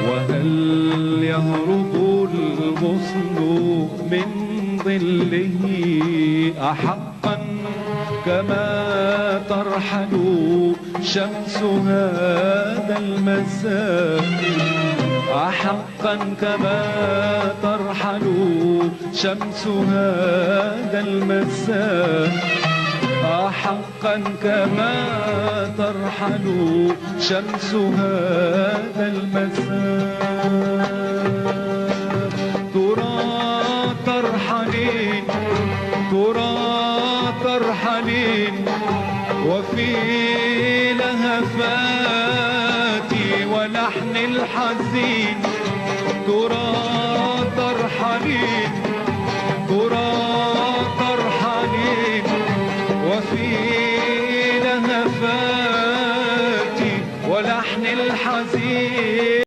وهل يهرب الغصن من ظله أحقا كما ترحل شمس هذا المساء؟ أحقا كما ترحل شمس هذا المساء؟ أحقا كما ترحل شمس هذا المساء؟ ترى ترحلين ترى ترحلين وفي لهفاتي ولحن الحزين ترى